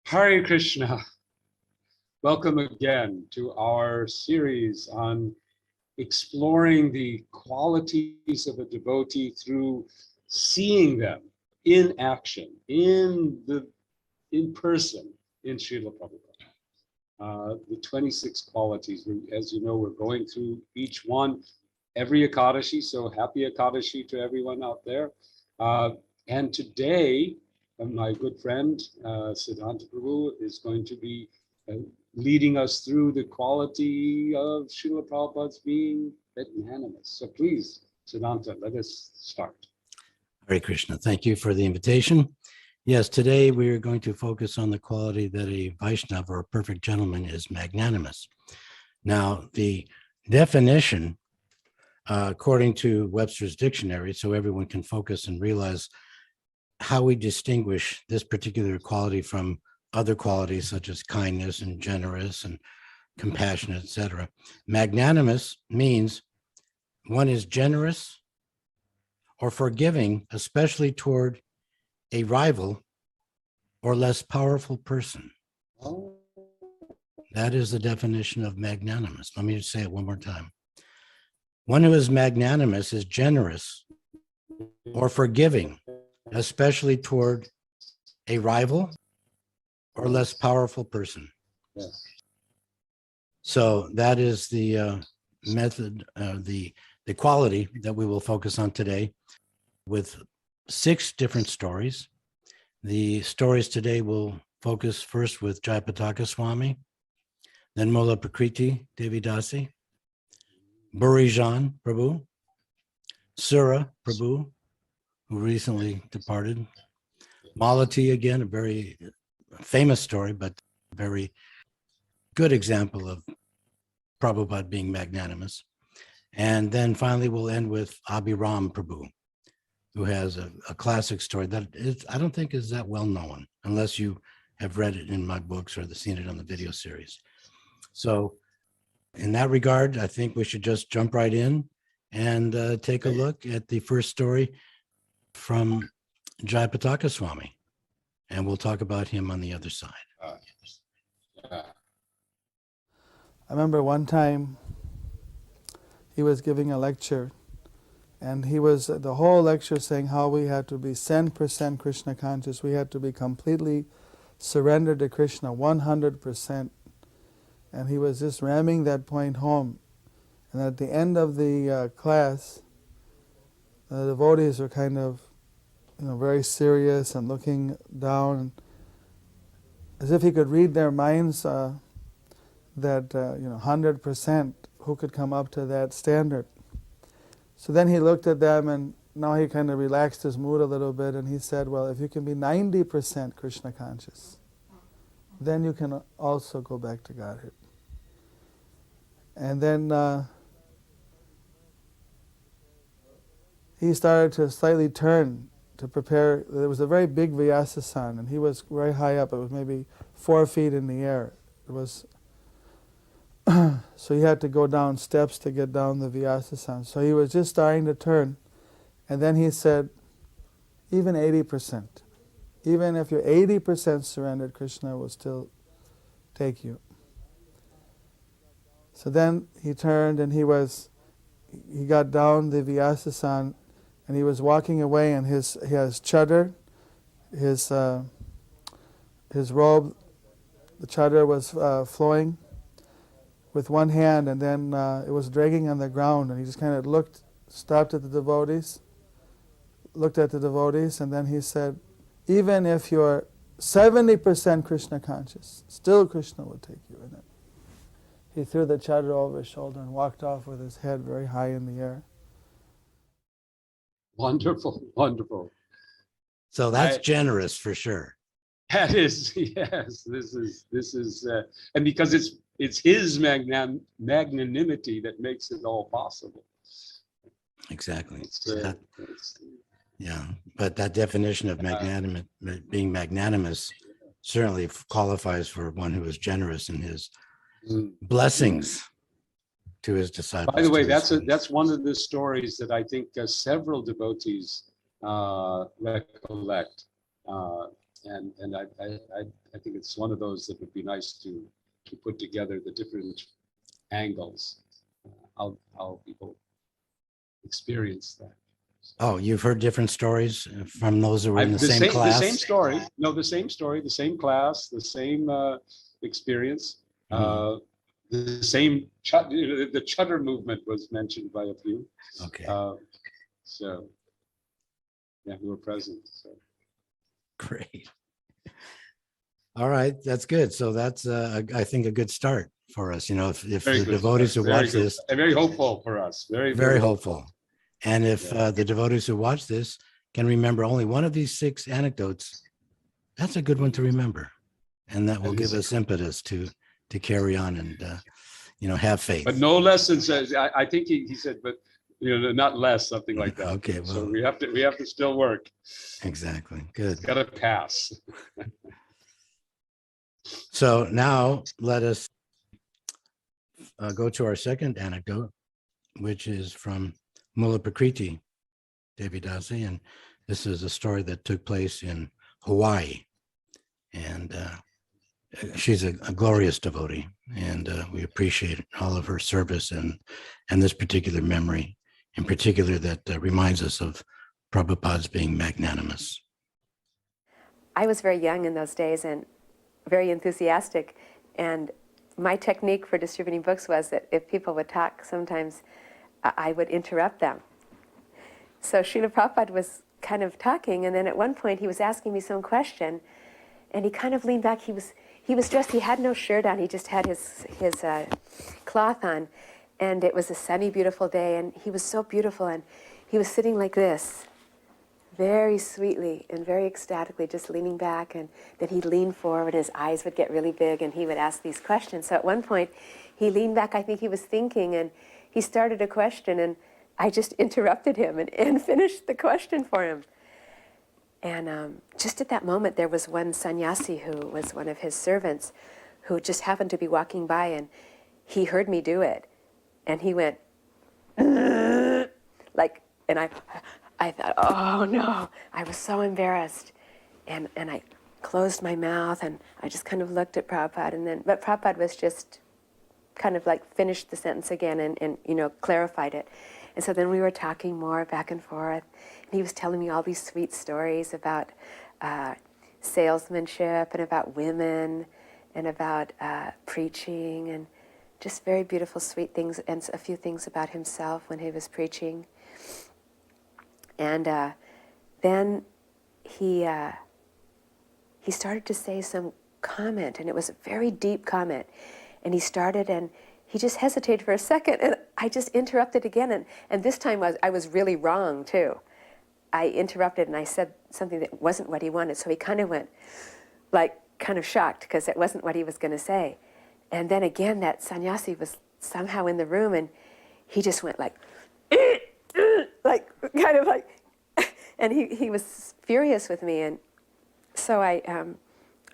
Hare Krishna. Welcome again to our series on exploring the qualities of a devotee through seeing them in action, in person in Srila Prabhupada. The 26 qualities, as you know, we're going through each one every Ekadashi, so happy Ekadashi to everyone out there. And today, my good friend, Siddhanta Prabhu, is going to be leading us through the quality of Srila Prabhupada's being magnanimous. So please, Siddhanta, let us start. Hare Krishna. Thank you for the invitation. Yes, today we are going to focus on the quality that a Vaishnava or a perfect gentleman is magnanimous. Now, the definition, according to Webster's dictionary, so everyone can focus and realize how we distinguish this particular quality from other qualities such as kindness and generous and compassionate, etc. Magnanimous means one is generous or forgiving, especially toward a rival or less powerful person. That is the definition of magnanimous. Let me just say it one more time. One who is magnanimous is generous or forgiving, especially toward a rival or less powerful person. Yes. So that is the method, the quality that we will focus on today with 6 different stories. The stories today will focus first with Jayapataka Swami, then Mola Prakriti Devidasi, Burijan Prabhu, Sura Prabhu, who recently departed, Malati again, a very famous story, but a very good example of Prabhupada being magnanimous. And then finally, we'll end with Abhiram Prabhu, who has a classic story that I don't think is that well known, unless you have read it in my books or seen it on the video series. So in that regard, I think we should just jump right in and take a look at the first story from Jayapataka Swami, and we'll talk about him on the other side. I remember one time he was giving a lecture, and he was the whole lecture saying how we had to be 10% Krishna conscious. We had to be completely surrendered to Krishna, 100%. And he was just ramming that point home. And at the end of the class, the devotees were kind of, very serious and looking down, as if he could read their minds. That 100%, who could come up to that standard? So then he looked at them, and now he kind of relaxed his mood a little bit, and he said, well, if you can be 90% Krishna conscious, then you can also go back to Godhead. And then he started to slightly turn to prepare. There was a very big Vyasa-san, and he was very high up. It was maybe 4 feet in the air. It was so he had to go down steps to get down the Vyasa-san. So he was just starting to turn, and then he said, even 80%, even if you're 80% surrendered, Krishna will still take you. So then he turned, and he got down the Vyasa-san, and he was walking away, and his chadar, his robe, the chadar was flowing with one hand, and then it was dragging on the ground, and he just kind of stopped at the devotees, looked at the devotees, and then he said, even if you're 70% Krishna conscious, still Krishna will take you in it. He threw the chadar over his shoulder and walked off with his head very high in the air. Wonderful, wonderful. So that's generous for sure. That is, yes. This is, and because it's it's his magnanimity that makes it all possible. Exactly. It's, Yeah, but that definition of being magnanimous certainly qualifies for one who is generous in his blessings to his disciples. By the way, that's one of the stories that I think several devotees recollect, and I think it's one of those that would be nice to put together the different angles, how people experience that. Oh, you've heard different stories from those who were in the same class? The same story. No, the same story, the same class, the same experience. The same, the chutter movement was mentioned by a few. Okay. So, yeah, who were present. So. Great. All right, that's good. So that's, I think, a good start for us. You know, if the devotees who watch this, very hopeful for us. Very hopeful. And if the devotees who watch this can remember only one of these 6 anecdotes, that's a good one to remember, and that will give us impetus to carry on and have faith. But no less than says, I think he said, but not less, something like that. Okay, well, so we have to still work. Exactly. Good. It's got to pass. So now let us go to our second anecdote, which is from Mula Prakriti Devidasi, and this is a story that took place in Hawaii, and she's a glorious devotee, and we appreciate all of her service and this particular memory in particular that reminds us of Prabhupada's being magnanimous. I was very young in those days and very enthusiastic, and my technique for distributing books was that if people would talk, sometimes I would interrupt them. So Srila Prabhupada was kind of talking, and then at one point he was asking me some question, and he kind of leaned back. He was dressed, he had no shirt on, he just had his cloth on, and it was a sunny, beautiful day, and he was so beautiful, and he was sitting like this, very sweetly and very ecstatically, just leaning back, and then he'd lean forward, his eyes would get really big, and he would ask these questions. So at one point, he leaned back, I think he was thinking, and he started a question, and I just interrupted him and finished the question for him. And just at that moment, there was one sannyasi who was one of his servants who just happened to be walking by, and he heard me do it. And he went, like, and I thought, oh no, I was so embarrassed. And I closed my mouth, and I just kind of looked at Prabhupada, but Prabhupada was just kind of like finished the sentence again and clarified it. And so then we were talking more back and forth, and he was telling me all these sweet stories about salesmanship and about women and about preaching, and just very beautiful, sweet things, and a few things about himself when he was preaching. And then he started to say some comment, and it was a very deep comment. And he started, and he just hesitated for a second, and I just interrupted again. And this time I was really wrong, too. I interrupted, and I said something that wasn't what he wanted. So he kind of went, like, kind of shocked, because it wasn't what he was going to say. And then again, that sannyasi was somehow in the room, and he just went like, like, kind of like, and he was furious with me. And so I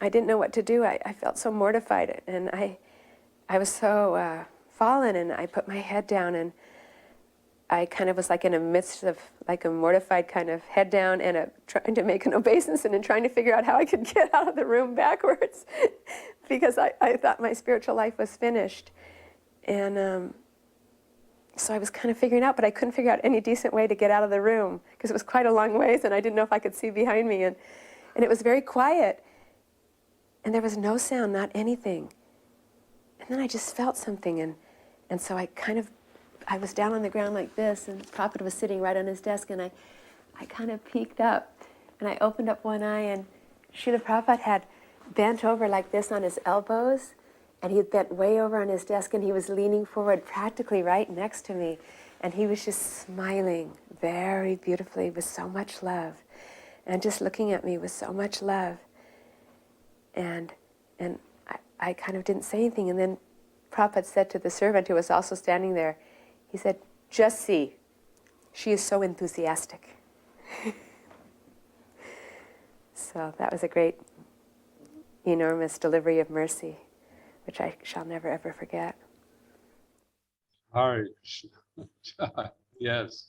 didn't know what to do. I felt so mortified, and I was so fallen, and I put my head down, and I kind of was like in a midst of like a mortified kind of head down and trying to make an obeisance and trying to figure out how I could get out of the room backwards because I thought my spiritual life was finished. And so I was kind of figuring out, but I couldn't figure out any decent way to get out of the room because it was quite a long ways, and I didn't know if I could see behind me. And it was very quiet, and there was no sound, not anything. And then I just felt something, and so I was down on the ground like this, and Prabhupada was sitting right on his desk, and I kind of peeked up, and I opened up one eye, and Srila Prabhupada had bent over like this on his elbows, and he had bent way over on his desk, and he was leaning forward practically right next to me, and he was just smiling very beautifully with so much love, and just looking at me with so much love. And I kind of didn't say anything, and then Prabhupada said to the servant who was also standing there, he said, "Just see, she is so enthusiastic." So that was a great, enormous delivery of mercy, which I shall never ever forget. Hare Krishna. Yes.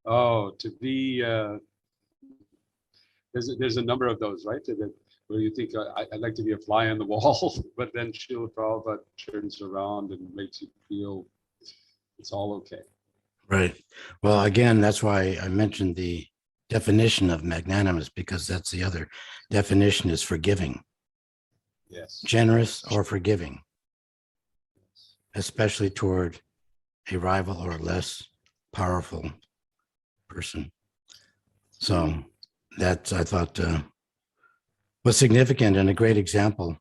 Oh, to be, there's a number of those, right? Where you think, I'd like to be a fly on the wall, but then Srila Prabhupada turns around and makes you feel it's all okay. Right. Well, again, that's why I mentioned the definition of magnanimous, because that's the other definition is forgiving. Yes. Generous or forgiving, especially toward a rival or less powerful person. So that I thought was significant and a great example.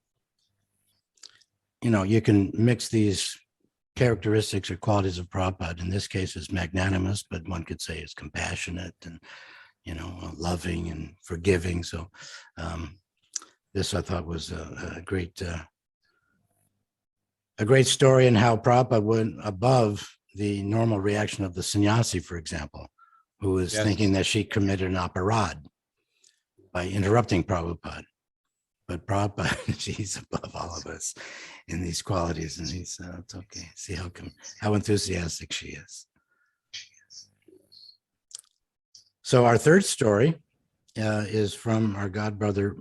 You know, you can mix these characteristics or qualities of Prabhupada. In this case, is magnanimous, but one could say is compassionate and, you know, loving and forgiving. So this I thought was a great story, and how Prabhupada went above the normal reaction of the sannyasi, for example, who was thinking that she committed an aparad by interrupting Prabhupada. But Prabhupada, she's above all of us in these qualities, and he's it's okay. See how enthusiastic she is. So our third story is from our godbrother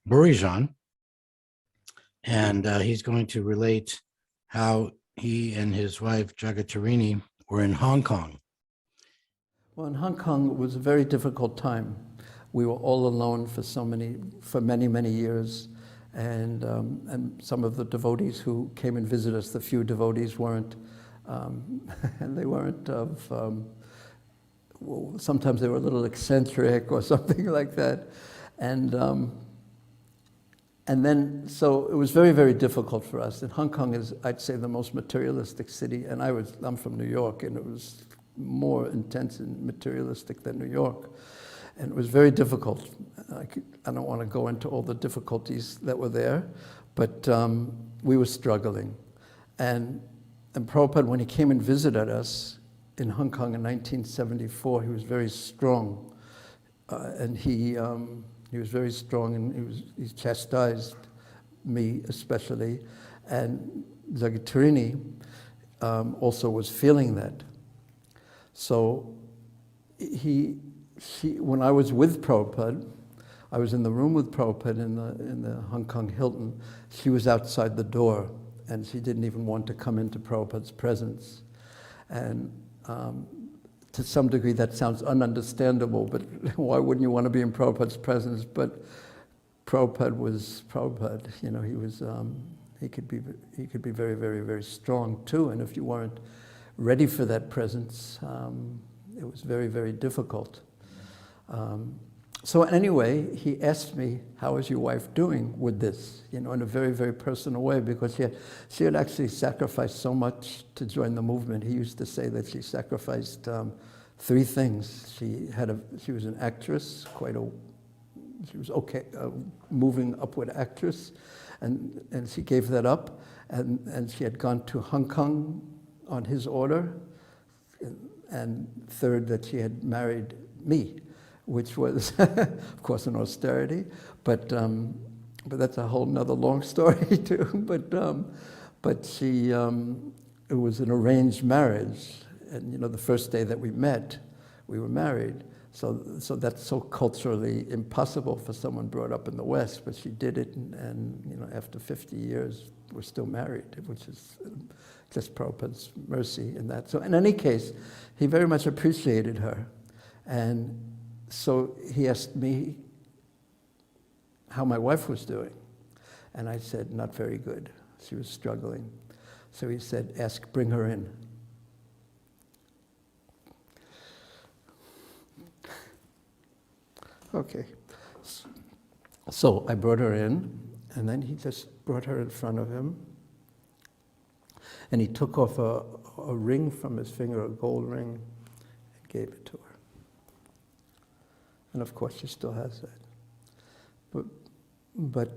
Burijan, and he's going to relate how he and his wife Jagatarini were in Hong Kong. Well, in Hong Kong, it was a very difficult time. We were all alone for many, many years, and some of the devotees who came and visited us, the few devotees weren't, they weren't of, well, sometimes they were a little eccentric or something like that, and then, so it was very, very difficult for us. And Hong Kong is, I'd say, the most materialistic city, and I'm from New York, and it was more intense and materialistic than New York. And it was very difficult. I don't want to go into all the difficulties that were there, but we were struggling. And Prabhupada, when he came and visited us in Hong Kong in 1974, he was very strong. And he was very strong, and he chastised me especially. And Jagatarini also was feeling that. So when I was with Prabhupada, I was in the room with Prabhupada in the Hong Kong Hilton. She was outside the door, and she didn't even want to come into Prabhupada's presence. And to some degree, that sounds ununderstandable, but why wouldn't you want to be in Prabhupada's presence? But Prabhupada was Prabhupada. You know, he could be very, very, very strong too. And if you weren't ready for that presence, it was very, very difficult. So anyway, he asked me, "How is your wife doing with this?" You know, in a very, very personal way, because she had actually sacrificed so much to join the movement. He used to say that she sacrificed 3 things. She was an actress, she was okay, moving upward actress, and she gave that up, and she had gone to Hong Kong on his order, and third, that she had married me, which was, of course, an austerity, but that's a whole nother long story too. But she, it was an arranged marriage, and you know, the first day that we met, we were married. So that's so culturally impossible for someone brought up in the West, but she did it, and you know, after 50 years, we're still married, which is just Prabhupada's mercy in that. So in any case, he very much appreciated her, and so he asked me how my wife was doing. And I said, not very good. She was struggling. So he said, bring her in. Okay. So I brought her in, and then he just brought her in front of him. And he took off a ring from his finger, a gold ring, and gave it to her. And of course, she still has that. But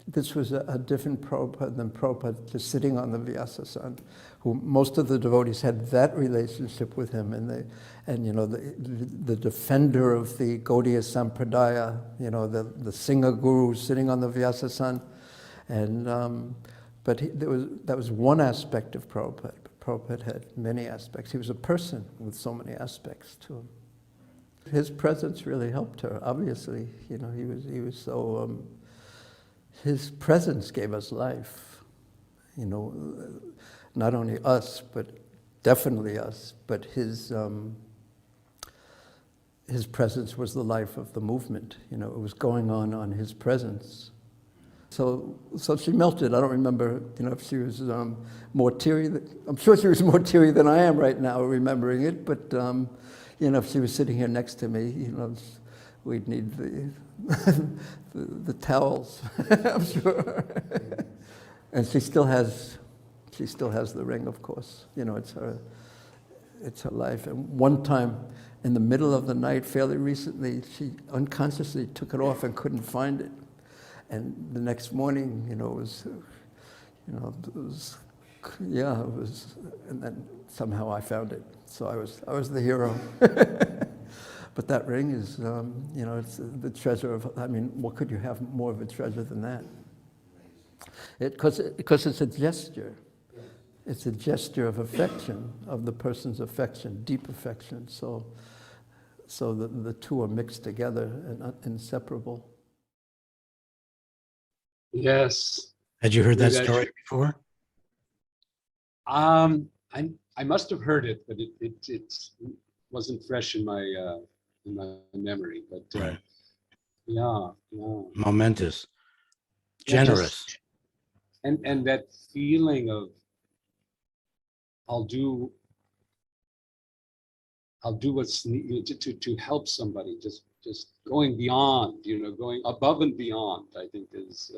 this was a different Prabhupada than Prabhupada just sitting on the Vyasa-san, who most of the devotees had that relationship with him, and you know, the defender of the Gaudiya Sampradaya, you know, the singer guru sitting on the Vyasa-san, and but that was one aspect of Prabhupada. But Prabhupada had many aspects. He was a person with so many aspects to him. His presence really helped her. Obviously, you know, he was so. His presence gave us life, you know, not only us, but definitely us, but his presence was the life of the movement, you know, it was going on his presence. So she melted. I don't remember, you know, if she was more teary. I'm sure she was more teary than I am right now remembering it, but, you know, if she was sitting here next to me, you know, we'd need the towels, I'm sure. And she still has the ring, of course. You know, it's her life. And one time, in the middle of the night, fairly recently, she unconsciously took it off and couldn't find it. And the next morning, you know, it was, and then somehow I found it. So I was the hero. But that ring is, you know, it's the treasure of, I mean, what could you have more of a treasure than that? Because it's a gesture. It's a gesture of affection, of the person's affection, deep affection. So the two are mixed together and inseparable. Yes. Had you heard that story before? I must have heard it, but it wasn't fresh in my memory. But Right. yeah. Momentous, Yeah, generous. and that feeling of I'll do what's needed to help somebody, just going beyond, you know, going above and beyond, I think is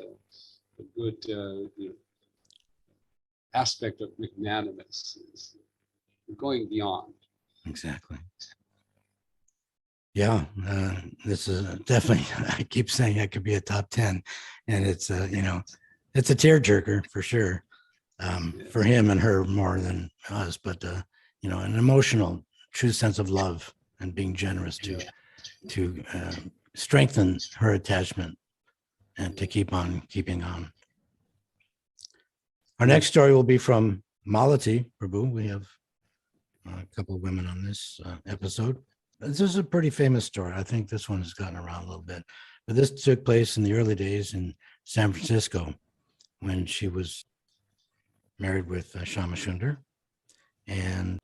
a good you know, aspect of magnanimous, is going beyond. Exactly. Yeah, this is definitely, I keep saying it could be a top 10, and it's, you know, it's a tearjerker for sure, for him and her more than us, but, you know, an emotional, true sense of love and being generous to strengthen her attachment and to keep on keeping on. Our next story will be from Malati Prabhu. We have a couple of women on this episode. This is a pretty famous story. I think this one has gotten around a little bit, but this took place in the early days in San Francisco when she was married with Shama Sundar. And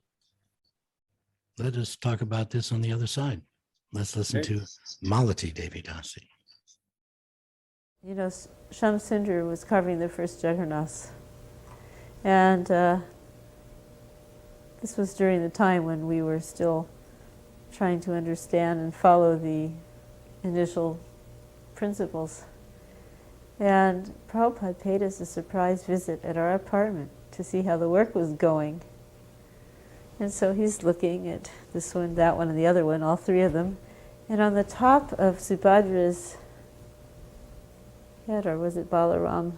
let us talk about this on the other side. Let's listen to Malati Devi Dasi. You know, Shama Sundar was carving the first Jagannaths. And this was during the time when we were still trying to understand and follow the initial principles. And Prabhupada paid us a surprise visit at our apartment to see how the work was going. And so he's looking at this one, that one, and the other one, all three of them. And on the top of Subhadra's head, or was it Balaram?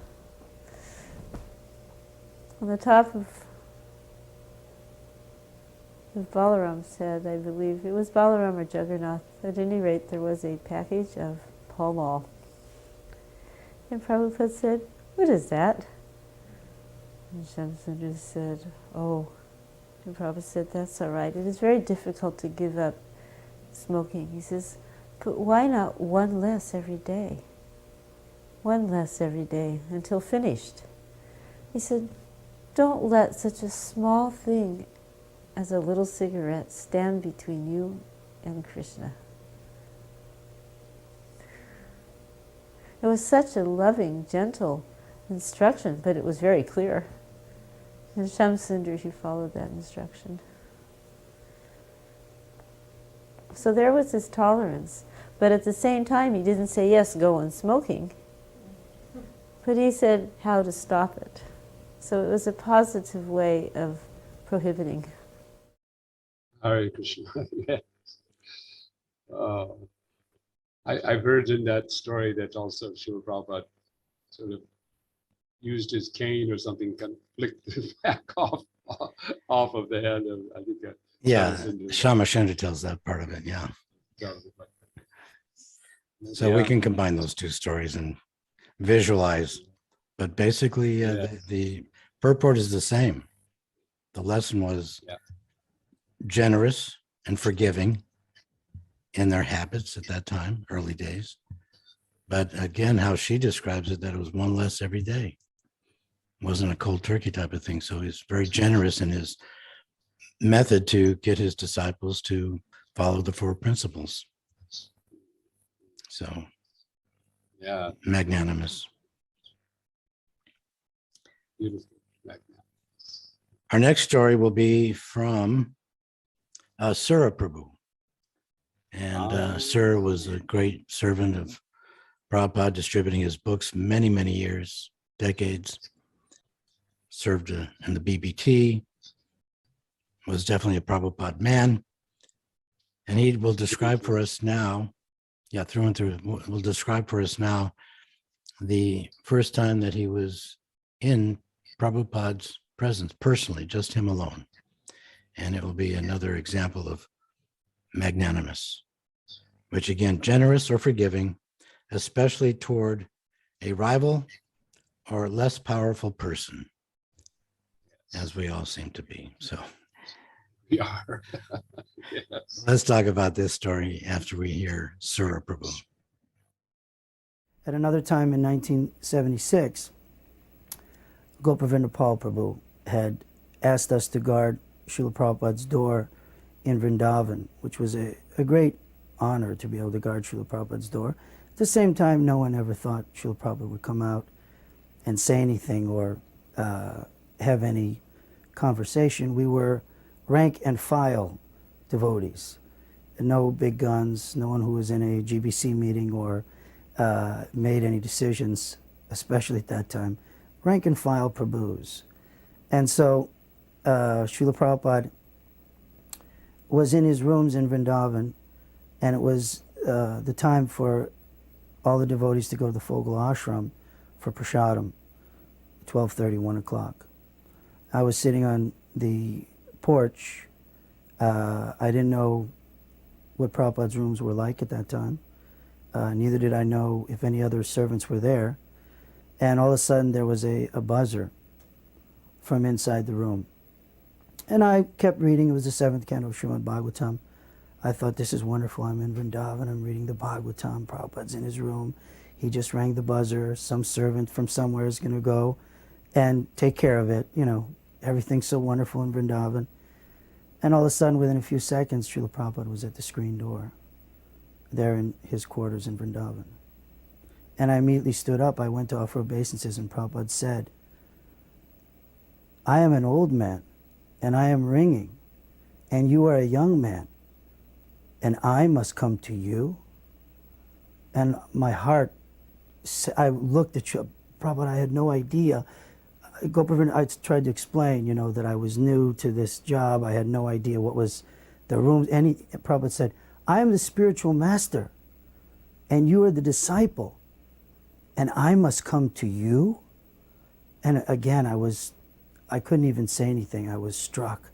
On the top of Balaram's head, I believe, it was Balaram or Jagannath. At any rate, there was a package of Pall Mall. And Prabhupada said, "What is that?" And Shamsundar said, "Oh." And Prabhupada said, "That's all right. It is very difficult to give up smoking." He says, "But why not one less every day? One less every day until finished." He said, "Don't let such a small thing as a little cigarette stand between you and Krishna." It was such a loving, gentle instruction, but it was very clear. And Shamsundar, he followed that instruction. So there was this tolerance, but at the same time he didn't say, "Yes, go on smoking," but he said how to stop it. So it was a positive way of prohibiting. Hare Krishna. Yes. I've heard in that story that also Srila Prabhupada sort of used his cane or something, kind of flicked the back off of the head of, I think that. Yeah, Shamasunder. Shamasunder tells that part of it. Yeah. So we Yeah. can combine those two stories and visualize, but basically Yeah. the purport is the same. The lesson was Yeah. generous and forgiving in their habits at that time, early days. But again, how she describes it, that it was one less every day. It wasn't a cold turkey type of thing. So he's very generous in his method to get his disciples to follow the four principles. So Yeah, magnanimous. beautiful. Our next story will be from Srila Prabhu. And Sir was a great servant of Prabhupada, distributing his books many, many years, decades. Served in the BBT, was definitely a Prabhupada man. And he will describe for us now, through and through, will describe for us now the first time that he was in Prabhupada's presence, personally, just him alone. And it will be another example of magnanimous, which again, generous or forgiving, especially toward a rival or less powerful person, as we all seem to be. So We are. Yes. let's talk about this story after we hear Srila Prabhu. At another time in 1976, Gopavinda Pal Prabhu had asked us to guard Srila Prabhupada's door in Vrindavan, which was a great honor to be able to guard Srila Prabhupada's door. At the same time, no one ever thought Srila Prabhupada would come out and say anything or have any conversation. We were rank and file devotees. No big guns, no one who was in a GBC meeting or made any decisions, especially at that time. Rank and file Prabhus. And so Srila Prabhupada was in his rooms in Vrindavan, and it was the time for all the devotees to go to the Fogel ashram for prasadam, 12:30, 1 o'clock. I was sitting on the porch. I didn't know what Prabhupada's rooms were like at that time. Neither did I know if any other servants were there. And all of a sudden there was a buzzer from inside the room. And I kept reading. It was the 7th canto of Srimad Bhagavatam. I thought, this is wonderful. I'm in Vrindavan. I'm reading the Bhagavatam. Prabhupada's in his room. He just rang the buzzer. Some servant from somewhere is going to go and take care of it. You know, everything's so wonderful in Vrindavan. And all of a sudden, within a few seconds, Srila Prabhupada was at the screen door, there in his quarters in Vrindavan. And I immediately stood up. I went to offer obeisances, and Prabhupada said, I am an old man, and I am ringing, and you are a young man, and I must come to you? And my heart, I looked at you, Prabhupada, I had no idea. I tried to explain, you know, that I was new to this job. I had no idea what was the room. Prabhupada said, I am the spiritual master, and you are the disciple, and I must come to you? And again, I couldn't even say anything. I was struck.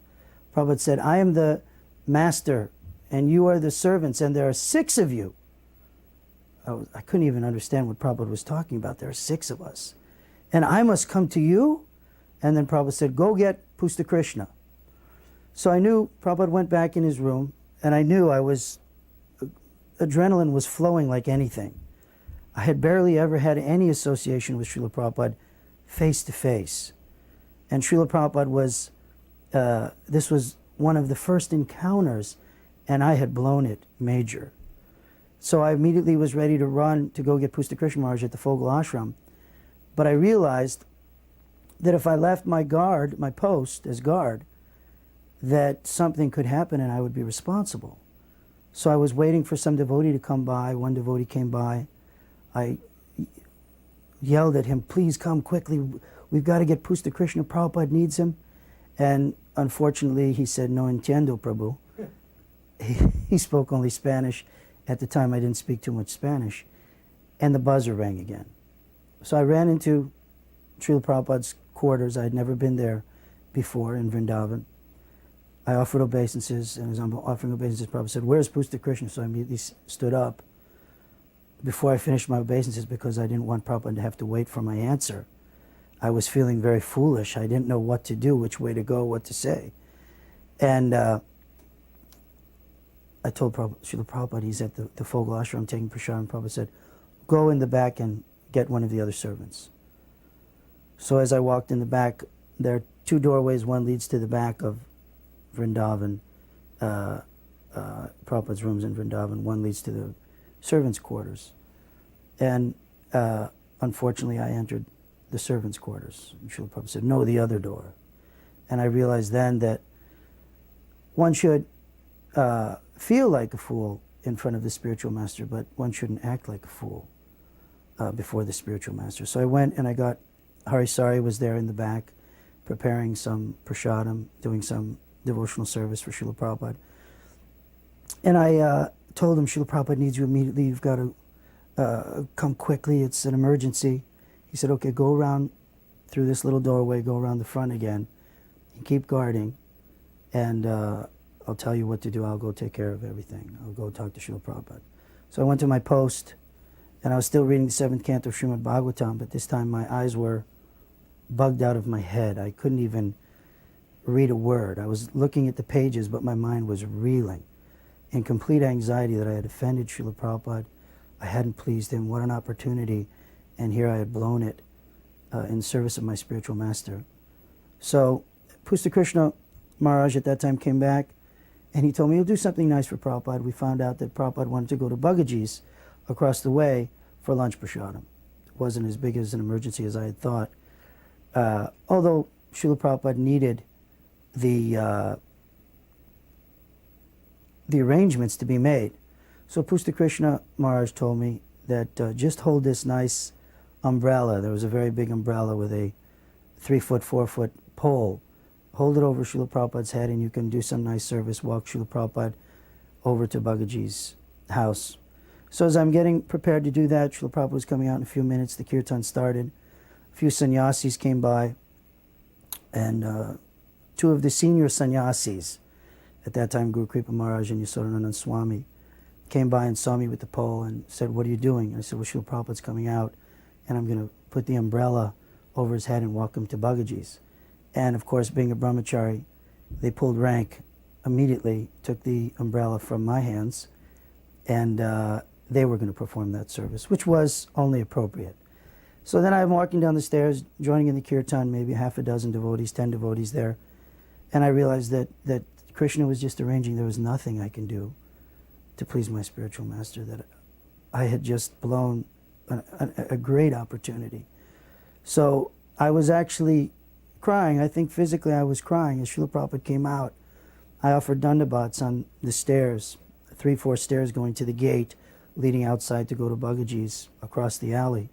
Prabhupada said, I am the master, and you are the servants, and there are 6 of you. I couldn't even understand what Prabhupada was talking about. There are 6 of us. And I must come to you? And then Prabhupada said, go get Pusta Krishna. So I knew Prabhupada went back in his room, and I knew adrenaline was flowing like anything. I had barely ever had any association with Srila Prabhupada face to face. And Srila Prabhupada was, this was one of the first encounters, and I had blown it major. So I immediately was ready to run to go get Pusta Krishna Maharaj at the Fogel ashram. But I realized that if I left my guard, my post as guard, that something could happen and I would be responsible. So I was waiting for some devotee to come by. One devotee came by. I yelled at him, please come quickly. We've got to get Pusta Krishna. Prabhupada needs him. And unfortunately, he said, no entiendo, Prabhu. He spoke only Spanish. At the time, I didn't speak too much Spanish. And the buzzer rang again. So I ran into Srila Prabhupada's quarters. I had never been there before in Vrindavan. I offered obeisances, and as I'm offering obeisances, Prabhupada said, "Where's Pusta Krishna?" So I immediately stood up before I finished my obeisances because I didn't want Prabhupada to have to wait for my answer. I was feeling very foolish. I didn't know what to do, which way to go, what to say. And I told Srila Prabhupada, he's at the Fogel ashram taking prasad, and Prabhupada said, "Go in the back and get one of the other servants." So as I walked in the back, there are two doorways. One leads to the back of Vrindavan, Prabhupada's rooms in Vrindavan. One leads to the servants' quarters. And unfortunately, I entered the servants' quarters. And Srila Prabhupada said, "No, the other door." And I realized then that one should feel like a fool in front of the spiritual master, but one shouldn't act like a fool before the spiritual master. So I went and I got, Harisari was there in the back, preparing some prasadam, doing some devotional service for Srila Prabhupada. And I told him, "Srila Prabhupada needs you immediately. You've got to come quickly. It's an emergency." He said, "Okay, go around through this little doorway, go around the front again, and keep guarding, and I'll tell you what to do. I'll go take care of everything. I'll go talk to Srila Prabhupada." So I went to my post, and I was still reading the 7th canto of Srimad Bhagavatam, but this time my eyes were bugged out of my head. I couldn't even read a word. I was looking at the pages, but my mind was reeling in complete anxiety that I had offended Srila Prabhupada. I hadn't pleased him. What an opportunity. And here I had blown it in service of my spiritual master. So Pusta Krishna Maharaj at that time came back, and he told me, "You'll do something nice for Prabhupada." We found out that Prabhupada wanted to go to Bhagaji's across the way for lunch prasadam. It wasn't as big as an emergency as I had thought. Although Srila Prabhupada needed the arrangements to be made. So Pusta Krishna Maharaj told me that just hold this nice umbrella. There was a very big umbrella with a 3-foot, 4-foot pole. Hold it over Srila Prabhupada's head and you can do some nice service. Walk Srila Prabhupada over to Bhagaji's house. So as I'm getting prepared to do that, Srila Prabhupada was coming out in a few minutes. The kirtan started. A few sannyasis came by, and two of the senior sannyasis, at that time Guru Kripa Maharaj and Yasodhananda Swami, came by and saw me with the pole and said, "What are you doing?" And I said, "Well, Srila Prabhupada's coming out, and I'm going to put the umbrella over his head and walk him to Bhagaji's." And of course, being a brahmachari, they pulled rank immediately, took the umbrella from my hands, and they were going to perform that service, which was only appropriate. So then I'm walking down the stairs, joining in the kirtan, maybe half a dozen devotees, 10 devotees there, and I realized that Krishna was just arranging. There was nothing I can do to please my spiritual master, that I had just blown a great opportunity. So I was actually crying. I think physically I was crying as Srila Prabhupada came out. I offered dandabats on the stairs, 3-4 stairs going to the gate, leading outside to go to Bhagaji's across the alley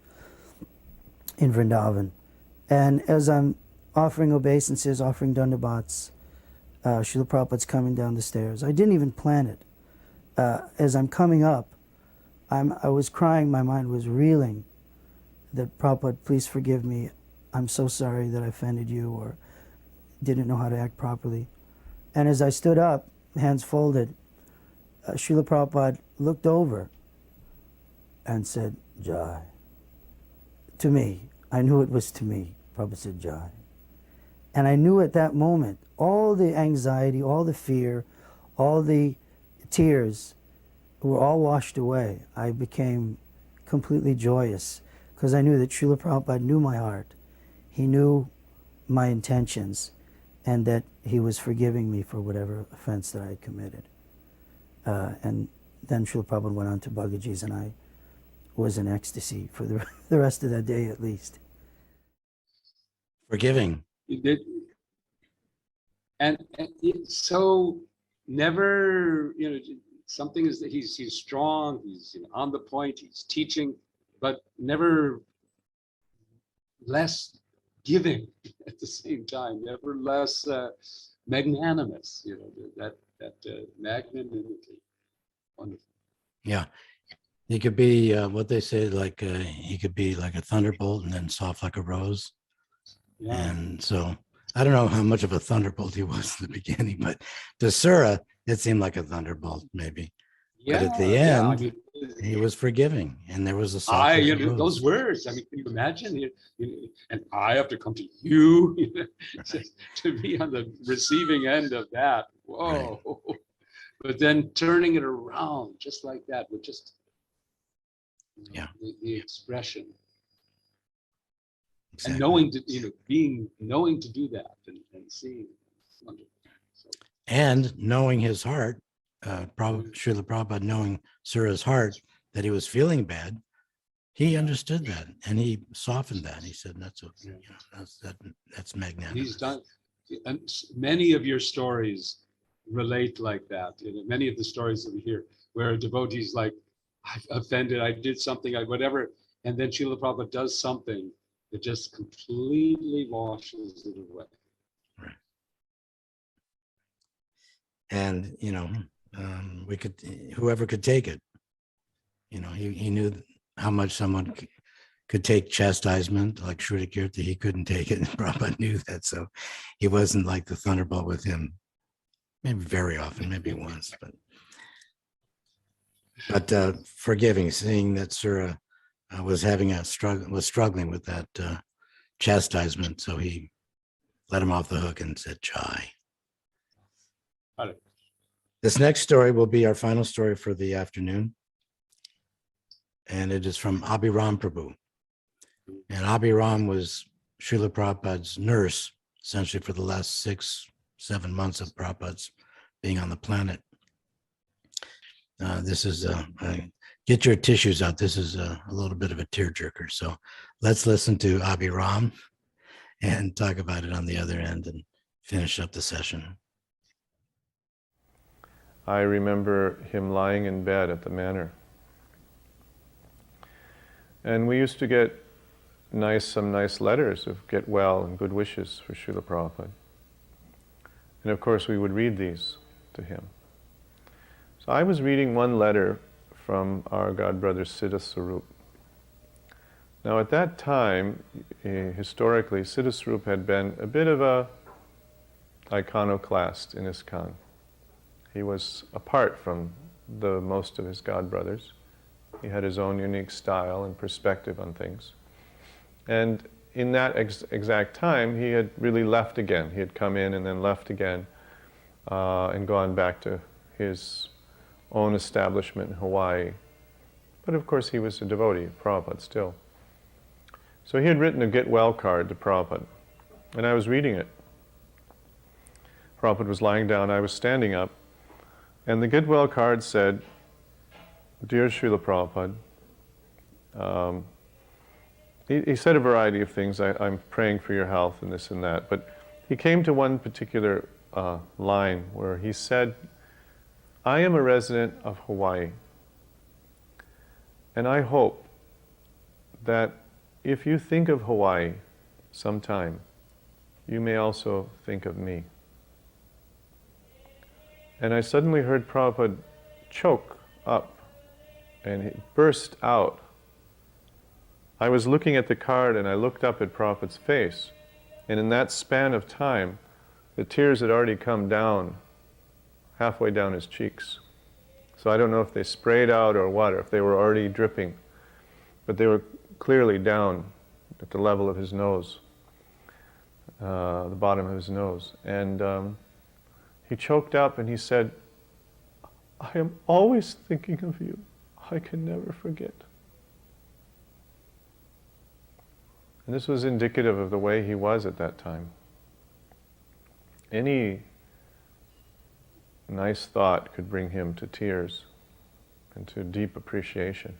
in Vrindavan. And as I'm offering obeisances, offering dandabats, Srila Prabhupada's coming down the stairs. I didn't even plan it. As I'm coming up, I was crying, my mind was reeling that, "Prabhupada, please forgive me. I'm so sorry that I offended you or didn't know how to act properly." And as I stood up, hands folded, Srila Prabhupada looked over and said, "Jai." To me. I knew it was to me. Prabhupada said, "Jai." And I knew at that moment, all the anxiety, all the fear, all the tears were all washed away. I became completely joyous because I knew that Srila Prabhupada knew my heart. He knew my intentions and that he was forgiving me for whatever offense that I had committed. And then Srila Prabhupada went on to Bhagaji's, and I was in ecstasy for the rest of that day at least. Forgiving. You did, and it's so never, something is that he's strong, he's on the point, he's teaching, but never less giving at the same time, never less magnanimous. That magnanimity. Wonderful. Yeah. He could be what they say, like he could be like a thunderbolt and then soft like a rose. Yeah. And so I don't know how much of a thunderbolt he was in the beginning, but to Sura, it seemed like a thunderbolt, maybe. But at the end, I mean, he was forgiving, and there was a soft as a rose. those words. I mean, can you imagine? And I have to come to you, to be on the receiving end of that. Whoa! Right. But then turning it around just like that with just the expression. Exactly. And knowing to knowing to do that and seeing. So. And knowing his heart, Srila Prabhupada knowing Sura's heart, that he was feeling bad, he understood that and he softened that. He said, "That's okay. That's magnanimous." He's done. And many of your stories relate like that. Many of the stories that we hear, where a devotee's like, "I've offended. I did something. Whatever," and then Srila Prabhupada does something that just completely washes it away. Right. And whoever could take it. He knew how much someone could take chastisement, like Shrutikirti. He couldn't take it, and Prabhupada knew that, so he wasn't like the thunderbolt with him. Maybe very often, maybe once, but forgiving, seeing that Sura was struggling with that chastisement, so he let him off the hook and said, "Jai." This next story will be our final story for the afternoon. And it is from Abhiram Prabhu. And Abhiram was Srila Prabhupada's nurse, essentially for the last 6-7 months of Prabhupada's being on the planet. This is, get your tissues out. This is a little bit of a tearjerker. So let's listen to Abhiram and talk about it on the other end and finish up the session. I remember him lying in bed at the manor. And we used to get some nice letters of get well and good wishes for Srila Prabhupada. And of course we would read these to him. So I was reading one letter from our godbrother Siddhanta. Now at that time, historically, Siddhanta had been a bit of a iconoclast in ISKCON. He was apart from the most of his godbrothers. He had his own unique style and perspective on things. And in that exact time, he had really left again. He had come in and then left again and gone back to his own establishment in Hawaii. But of course, he was a devotee of Prabhupada still. So he had written a get well card to Prabhupada, and I was reading it. Prabhupada was lying down, I was standing up, and the get well card said, "Dear Srila Prabhupada," he said a variety of things. I'm praying for your health and this and that. But he came to one particular line where he said, "I am a resident of Hawaii. And I hope that if you think of Hawaii sometime, you may also think of me." And I suddenly heard Prabhupada choke up and he burst out. I was looking at the card and I looked up at Prabhupada's face, and in that span of time, the tears had already come down, halfway down his cheeks. So I don't know if they sprayed out or what, or if they were already dripping, but they were clearly down at the level of his nose, the bottom of his nose. And he choked up and he said, "I am always thinking of you. I can never forget." And this was indicative of the way he was at that time. Any nice thought could bring him to tears and to deep appreciation.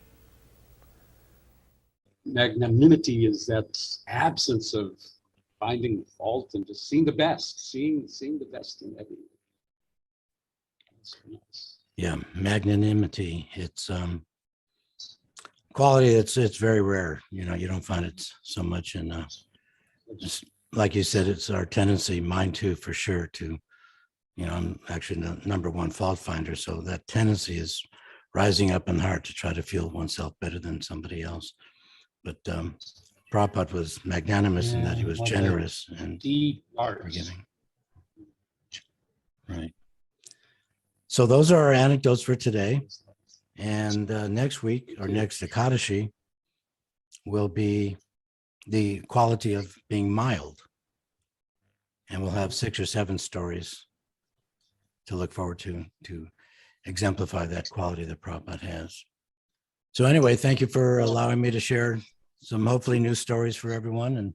Magnanimity is that absence of finding fault and just seeing the best, seeing the best in everything. That's nice. Yeah, magnanimity. It's quality it's very rare. You don't find it so much in like you said, it's our tendency, mine too, for sure, to I'm actually the number one fault finder, so that tendency is rising up in the heart to try to feel oneself better than somebody else. But Prabhupada was magnanimous in that he was generous and Deep heart. forgiving. Right. So those are our anecdotes for today. And next week, or next Ekadashi, will be the quality of being mild. And we'll have 6 or 7 stories to look forward to exemplify that quality that Prabhupada has. So anyway, thank you for allowing me to share some hopefully new stories for everyone, and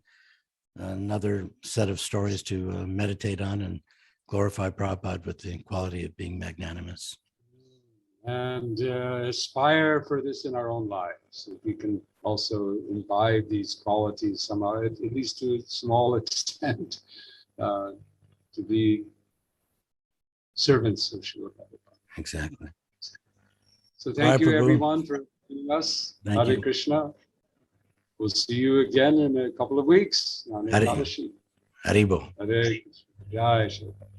another set of stories to meditate on and glorify Prabhupada with the quality of being magnanimous. And aspire for this in our own lives. If we can also imbibe these qualities somehow, at least to a small extent, to be servants of Srila Prabhupada. Exactly. So thank Bye, you Prabhu. everyone for joining us. Thank Hare you. Krishna. We'll see you again in a couple of weeks on Hare- Ekadashi. Haribo. Hare Krishna. Jai Shri Prabhupada.